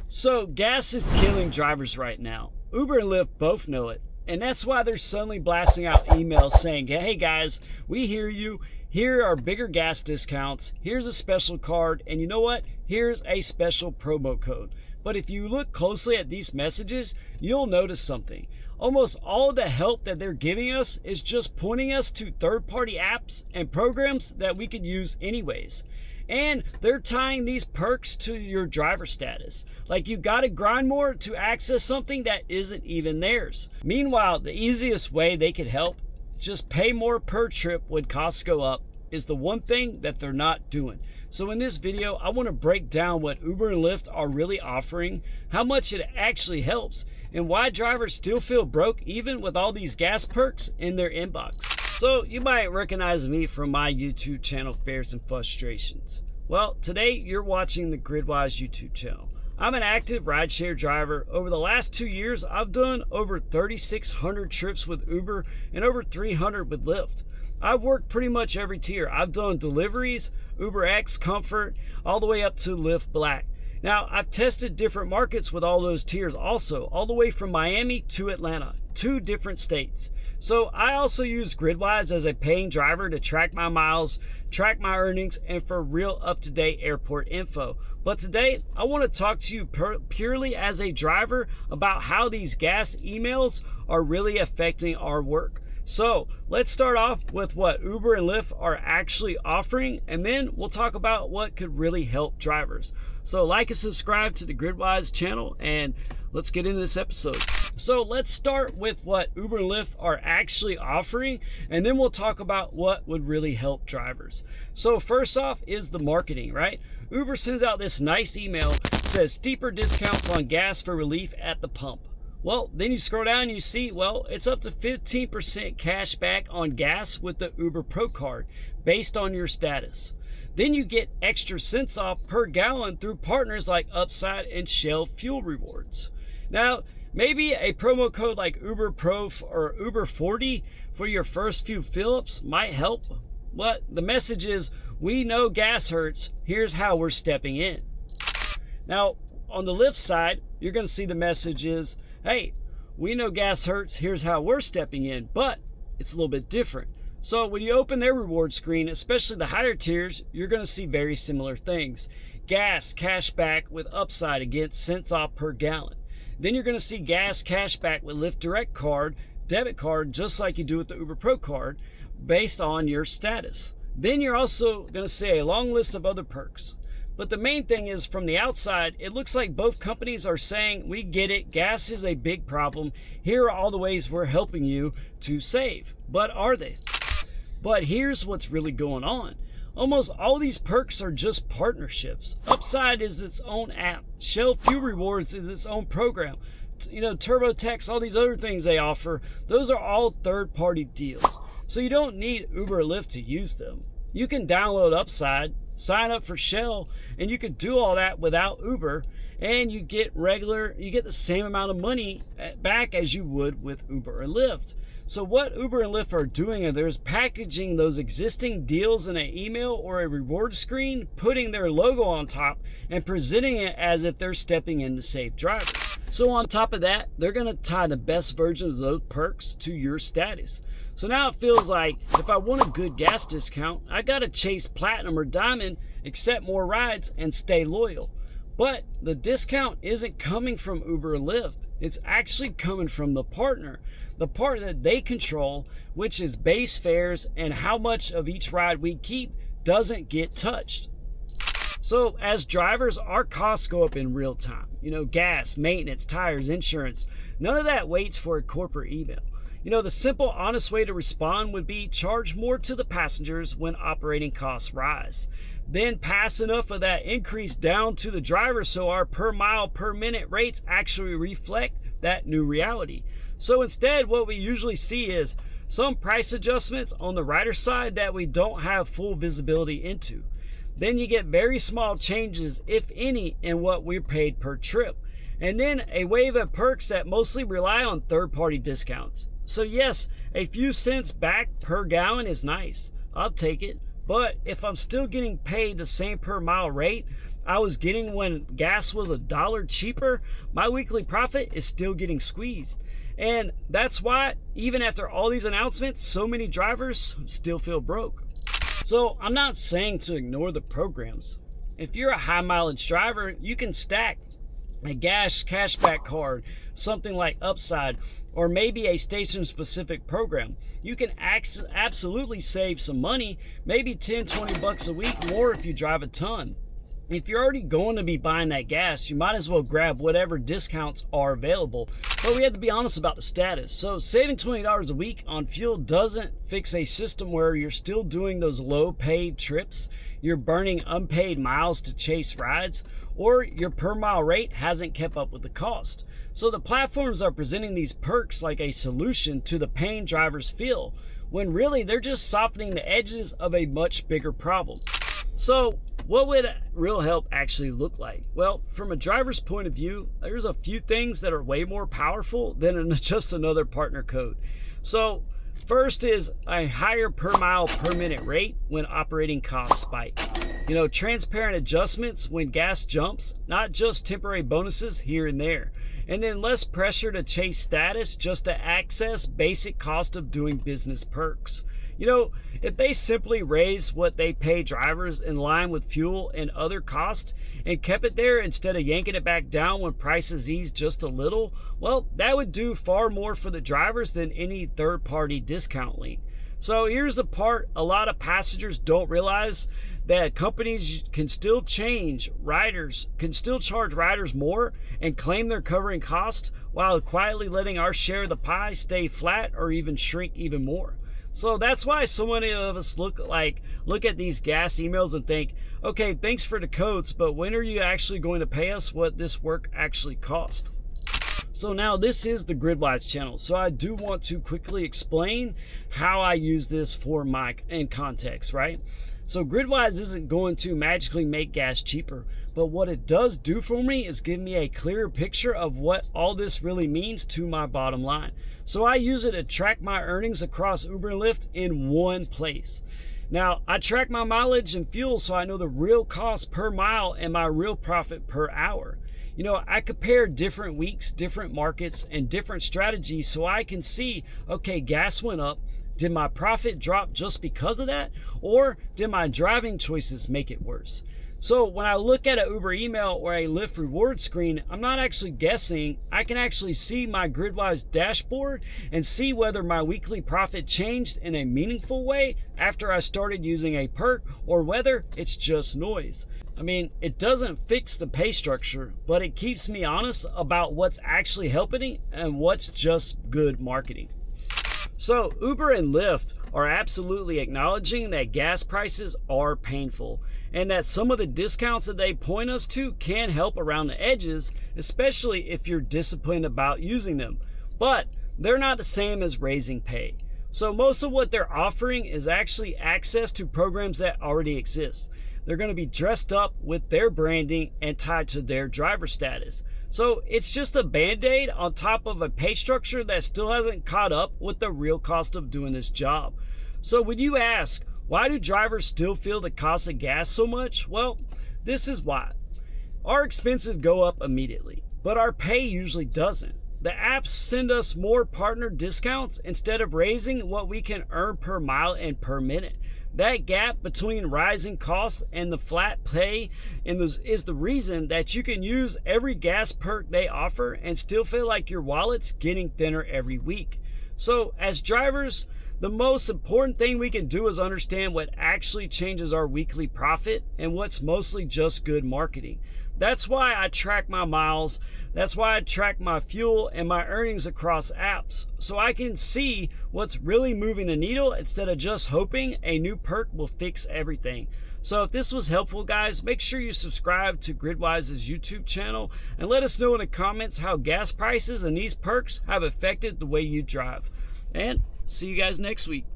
So gas is killing drivers right now. Uber and Lyft both know it. And that's why they're suddenly blasting out emails saying, hey guys, we hear you. Here are bigger gas discounts. Here's a special card. And you know what? Here's a special promo code. But if you look closely at these messages, you'll notice something. Almost all of the help that they're giving us is just pointing us to third-party apps and programs that we could use anyways. And they're tying these perks to your driver status. Like you gotta grind more to access something that isn't even theirs. Meanwhile, the easiest way they could help is just pay more per trip when costs go up is the one thing that they're not doing. So in this video, I wanna break down what Uber and Lyft are really offering, how much it actually helps, and why drivers still feel broke even with all these gas perks in their inbox. So you might recognize me from my YouTube channel, Fares and Frustrations. Well, today you're watching the Gridwise YouTube channel. I'm an active rideshare driver. Over the last 2 years, I've done over 3,600 trips with Uber and over 300 with Lyft. I've worked pretty much every tier. I've done deliveries, UberX, Comfort, all the way up to Lyft Black. Now, I've tested different markets with all those tiers also, all the way from Miami to Atlanta, 2 different states. So I also use Gridwise as a paying driver to track my miles, track my earnings, and for real up-to-date airport info. But today, I want to talk to you purely as a driver about how these gas emails are really affecting our work. So let's start off with what Uber and Lyft are actually offering, and then we'll talk about what could really help drivers. So like and subscribe to the Gridwise channel, and let's get into this episode. So let's start with what Uber and Lyft are actually offering, and then we'll talk about what would really help drivers. So first off is the marketing, right? Uber sends out this nice email, says steeper discounts on gas for relief at the pump. Well, then you scroll down and you see, well, it's up to 15% cash back on gas with the Uber Pro card based on your status. Then you get extra cents off per gallon through partners like Upside and Shell Fuel Rewards. Now, maybe a promo code like Uber Pro or Uber 40 for your first few fill-ups might help. But the message is, we know gas hurts, here's how we're stepping in. Now, on the Lyft side, you're gonna see the message is, hey, we know gas hurts, here's how we're stepping in, but it's a little bit different. So when you open their reward screen, especially the higher tiers, you're gonna see very similar things. Gas cash back with Upside against cents off per gallon. Then you're gonna see gas cash back with Lyft Direct card, debit card, just like you do with the Uber Pro card, based on your status. Then you're also gonna see a long list of other perks. But the main thing is, from the outside, it looks like both companies are saying, we get it, gas is a big problem. Here are all the ways we're helping you to save. But are they? But here's what's really going on. Almost all these perks are just partnerships. Upside is its own app. Shell Fuel Rewards is its own program. You know, TurboTax, all these other things they offer, those are all third-party deals. So you don't need Uber or Lyft to use them. You can download Upside, sign up for Shell, and you can do all that without Uber, and you get the same amount of money back as you would with Uber or Lyft. So what Uber and Lyft are doing is they're packaging those existing deals in an email or a reward screen, putting their logo on top and presenting it as if they're stepping in to save drivers. So on top of that, they're gonna tie the best version of those perks to your status. So now it feels like if I want a good gas discount, I gotta chase platinum or diamond, accept more rides, and stay loyal. But the discount isn't coming from Uber or Lyft. It's actually coming from the partner, the part that they control, which is base fares, and how much of each ride we keep doesn't get touched. So as drivers, our costs go up in real time. You know, gas, maintenance, tires, insurance, none of that waits for a corporate email. You know, the simple, honest way to respond would be charge more to the passengers when operating costs rise. Then pass enough of that increase down to the driver so our per mile, per minute rates actually reflect that new reality. So instead, what we usually see is some price adjustments on the rider side that we don't have full visibility into. Then you get very small changes, if any, in what we're paid per trip. And then a wave of perks that mostly rely on third-party discounts. So yes, a few cents back per gallon is nice. I'll take it. But if I'm still getting paid the same per mile rate, I was getting when gas was $1 cheaper, my weekly profit is still getting squeezed. And that's why, even after all these announcements, so many drivers still feel broke. So I'm not saying to ignore the programs. If you're a high mileage driver, you can stack a gas cashback card, something like Upside, or maybe a station specific program. You can absolutely save some money, maybe 10, 20 bucks a week more if you drive a ton. If you're already going to be buying that gas, you might as well grab whatever discounts are available. But we have to be honest about the status. So saving $20 a week on fuel doesn't fix a system where you're still doing those low paid trips, you're burning unpaid miles to chase rides, or your per mile rate hasn't kept up with the cost. So the platforms are presenting these perks like a solution to the pain drivers feel, when really they're just softening the edges of a much bigger problem. So what would real help actually look like? Well, from a driver's point of view, there's a few things that are way more powerful than just another partner code. So first is a higher per mile per minute rate when operating costs spike. Transparent adjustments when gas jumps, not just temporary bonuses here and there. And then less pressure to chase status just to access basic cost of doing business perks. If they simply raise what they pay drivers in line with fuel and other costs and kept it there instead of yanking it back down when prices ease just a little, well, that would do far more for the drivers than any third-party discount link. So here's the part a lot of passengers don't realize, that companies can still charge riders more and claim they're covering costs while quietly letting our share of the pie stay flat or even shrink even more. So that's why so many of us look at these gas emails and think, okay, thanks for the codes, but when are you actually going to pay us what this work actually cost? So now this is the Gridwise channel. So I do want to quickly explain how I use this for my in context, right? So Gridwise isn't going to magically make gas cheaper, but what it does do for me is give me a clearer picture of what all this really means to my bottom line. So I use it to track my earnings across Uber and Lyft in one place. Now, I track my mileage and fuel so I know the real cost per mile and my real profit per hour. I compare different weeks, different markets, and different strategies so I can see, okay, gas went up. Did my profit drop just because of that? Or did my driving choices make it worse? So when I look at an Uber email or a Lyft reward screen, I'm not actually guessing. I can actually see my Gridwise dashboard and see whether my weekly profit changed in a meaningful way after I started using a perk or whether it's just noise. It doesn't fix the pay structure, but it keeps me honest about what's actually helping and what's just good marketing. So Uber and Lyft are absolutely acknowledging that gas prices are painful and that some of the discounts that they point us to can help around the edges, especially if you're disciplined about using them. But they're not the same as raising pay. So most of what they're offering is actually access to programs that already exist. They're going to be dressed up with their branding and tied to their driver status. So it's just a band-aid on top of a pay structure that still hasn't caught up with the real cost of doing this job. So when you ask, why do drivers still feel the cost of gas so much? Well, this is why. Our expenses go up immediately, but our pay usually doesn't. The apps send us more partner discounts instead of raising what we can earn per mile and per minute. That gap between rising costs and the flat pay is the reason that you can use every gas perk they offer and still feel like your wallet's getting thinner every week. So as drivers, the most important thing we can do is understand what actually changes our weekly profit and what's mostly just good marketing. That's why I track my miles. That's why I track my fuel and my earnings across apps, so I can see what's really moving the needle instead of just hoping a new perk will fix everything. So if this was helpful, guys, make sure you subscribe to Gridwise's YouTube channel and let us know in the comments how gas prices and these perks have affected the way you drive. And see you guys next week.